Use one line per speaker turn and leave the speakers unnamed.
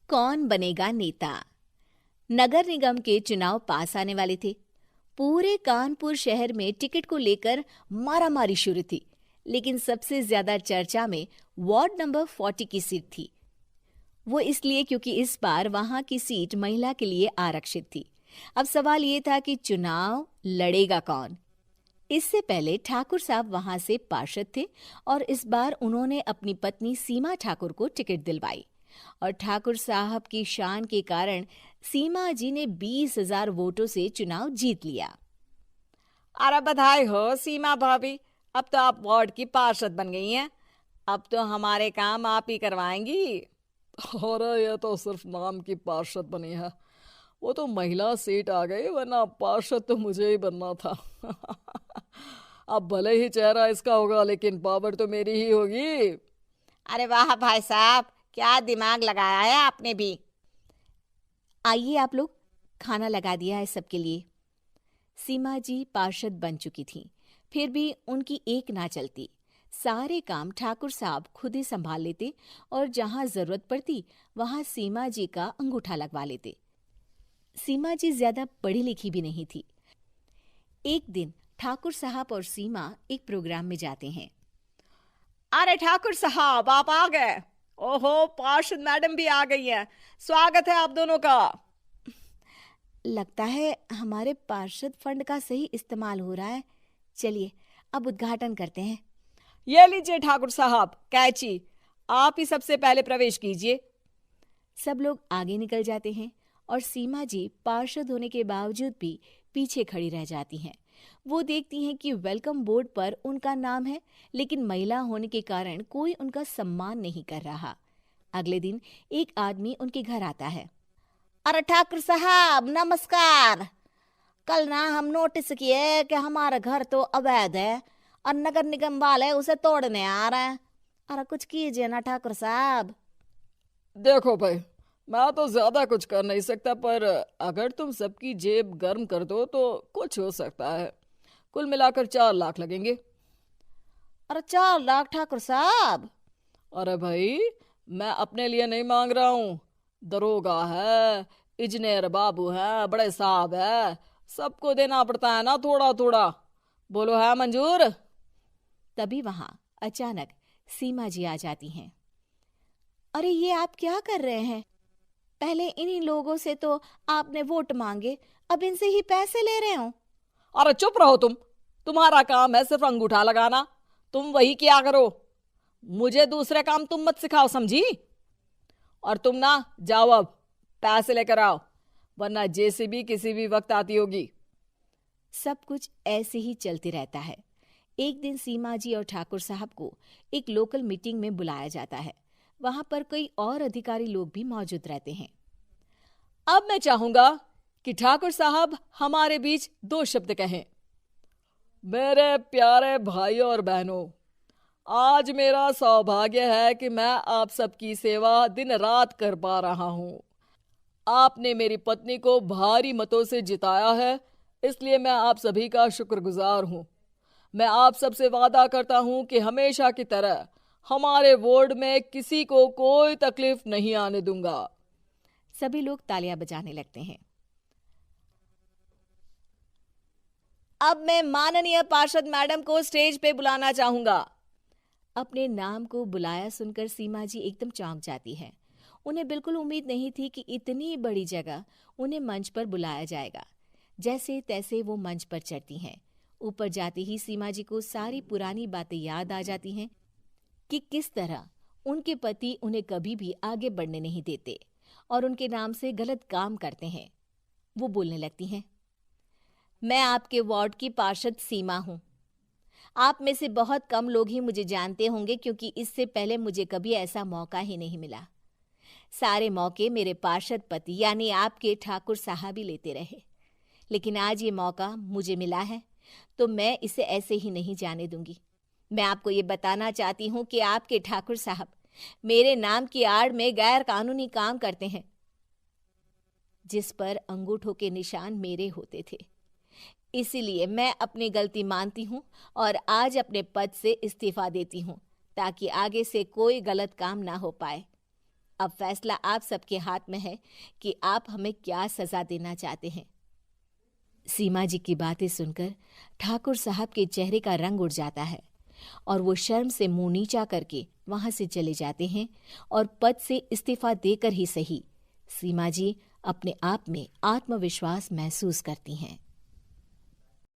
कौन बनेगा नेता। नगर निगम के चुनाव पास आने वाले थे। पूरे कानपुर शहर में टिकट को लेकर मारामारी शुरू थी, लेकिन सबसे ज्यादा चर्चा में वार्ड नंबर 40 की सीट थी। वो इसलिए क्योंकि इस बार वहां की सीट महिला के लिए आरक्षित थी। अब सवाल ये था कि चुनाव लड़ेगा कौन। इससे पहले ठाकुर साहब वहां से पार्षद थे और इस बार उन्होंने अपनी पत्नी सीमा ठाकुर को टिकट दिलवाई और ठाकुर साहब की शान के कारण सीमा जी ने 20,000 वोटों से चुनाव जीत लिया।
अरे बधाई हो सीमा भाभी, अब तो आप वार्ड की पार्षद बन गई हैं। अब तो हमारे काम आप ही करवाएंगी।
अरे ये तो सिर्फ नाम की पार्षद बनी है, वो तो महिला सीट आ गई, वरना पार्षद तो मुझे ही बनना था। अब भले ही चेहरा इसका होगा, लेकिन पावर तो मेरी ही होगी।
अरे वाह भाई साहब, क्या दिमाग लगाया है आपने भी।
आइए आप लोग, खाना लगा दिया है सबके लिए। सीमा जी पार्षद बन चुकी थीं, फिर भी उनकी एक ना चलती। सारे काम ठाकुर साहब खुद ही संभाल लेते और जहां जरूरत पड़ती वहां सीमा जी का अंगूठा लगवा लेते। सीमा जी ज्यादा पढ़ी लिखी भी नहीं थी। एक दिन ठाकुर साहब और सीमा एक प्रोग्राम में जाते हैं।
अरे ठाकुर साहब, आप आ गए। ओहो, पार्षद मैडम भी आ गई हैं। स्वागत है आप दोनों का।
लगता है हमारे पार्षद फंड का सही इस्तेमाल हो रहा है। चलिए अब उद्घाटन करते हैं।
ये लीजिए ठाकुर साहब कैची, आप ही सबसे पहले प्रवेश कीजिए।
सब लोग आगे निकल जाते हैं और सीमा जी पार्षद होने के बावजूद भी पीछे खड़ी रह जाती हैं। वो देखती हैं कि वेलकम बोर्ड पर उनका नाम है, लेकिन महिला होने के कारण कोई उनका सम्मान नहीं कर रहा। अगले दिन एक आदमी उनके घर आता है।
अरे ठाकुर साहब नमस्कार। कल ना हम नोटिस किए कि हमारा घर तो अवैध है और नगर निगम वाले उसे तोड़ने आ रहे हैं। अरे कुछ कीजिए ना ठाकुर साहब।
देखो भाई, मैं तो ज्यादा कुछ कर नहीं सकता, पर अगर तुम सबकी जेब गर्म कर दो तो कुछ हो सकता है। कुल मिलाकर 4 लाख लगेंगे।
अरे 4 लाख ठाकुर साहब?
अरे भाई, मैं अपने लिए नहीं मांग रहा हूँ। दरोगा है, इंजीनियर बाबू है, बड़े साहब है, सबको देना पड़ता है ना थोड़ा थोड़ा। बोलो है मंजूर?
तभी वहां अचानक सीमा जी आ जाती हैं। अरे ये आप क्या कर रहे हैं? पहले इन्हीं लोगों से तो आपने वोट मांगे, अब इनसे ही पैसे ले रहे हो।
अरे चुप रहो तुम, तुम्हारा काम है सिर्फ अंगूठा लगाना, तुम वही किया करो। मुझे दूसरे काम तुम मत सिखाओ, समझी? और तुम ना जाओ, अब पैसे लेकर आओ, वरना जेसीबी किसी भी वक्त आती होगी।
सब कुछ ऐसे ही चलते रहता है। एक दिन सीमा जी और ठाकुर साहब को एक लोकल मीटिंग में बुलाया जाता है। वहां पर कई और अधिकारी लोग भी मौजूद रहते हैं।
अब मैं चाहूंगा कि ठाकुर साहब हमारे बीच 2 शब्द कहें। मेरे प्यारे भाइयों और बहनों, आज मेरा सौभाग्य है कि मैं आप सबकी सेवा दिन रात कर पा रहा हूं। आपने मेरी पत्नी को भारी मतों से जिताया है, इसलिए मैं आप सभी का शुक्रगुजार हूं। मैं आप सबसे वादा करता हूं कि हमेशा की तरह हमारे वार्ड में किसी को कोई तकलीफ नहीं आने दूंगा।
सभी लोग तालियां बजाने लगते हैं।
अब मैं माननीय पार्षद मैडम को स्टेज पे बुलाना चाहूंगा।
अपने नाम को बुलाया सुनकर सीमा जी एकदम चौंक जाती है। उन्हें बिल्कुल उम्मीद नहीं थी कि इतनी बड़ी जगह उन्हें मंच पर बुलाया जाएगा। जैसे तैसे वो मंच पर चढ़ती हैं। ऊपर जाते ही सीमा जी को सारी पुरानी बातें याद आ जाती हैं कि किस तरह उनके पति उन्हें कभी भी आगे बढ़ने नहीं देते और उनके नाम से गलत काम करते हैं। वो बोलने लगती हैं।
मैं आपके वार्ड की पार्षद सीमा हूं। आप में से बहुत कम लोग ही मुझे जानते होंगे, क्योंकि इससे पहले मुझे कभी ऐसा मौका ही नहीं मिला। सारे मौके मेरे पार्षद पति यानी आपके ठाकुर साहब ही लेते रहे, लेकिन आज ये मौका मुझे मिला है तो मैं इसे ऐसे ही नहीं जाने दूंगी। मैं आपको ये बताना चाहती हूँ कि आपके ठाकुर साहब मेरे नाम की आड़ में गैर कानूनी काम करते हैं, जिस पर अंगूठों के निशान मेरे होते थे। इसीलिए मैं अपनी गलती मानती हूँ और आज अपने पद से इस्तीफा देती हूँ, ताकि आगे से कोई गलत काम ना हो पाए। अब फैसला आप सबके हाथ में है कि आप हमें क्या सजा देना चाहते हैं।
सीमा जी की बातें सुनकर ठाकुर साहब के चेहरे का रंग उड़ जाता है और वो शर्म से मुंह नीचा करके वहां से चले जाते हैं और पद से इस्तीफा देकर ही सही सीमा जी अपने आप में आत्मविश्वास महसूस करती हैं।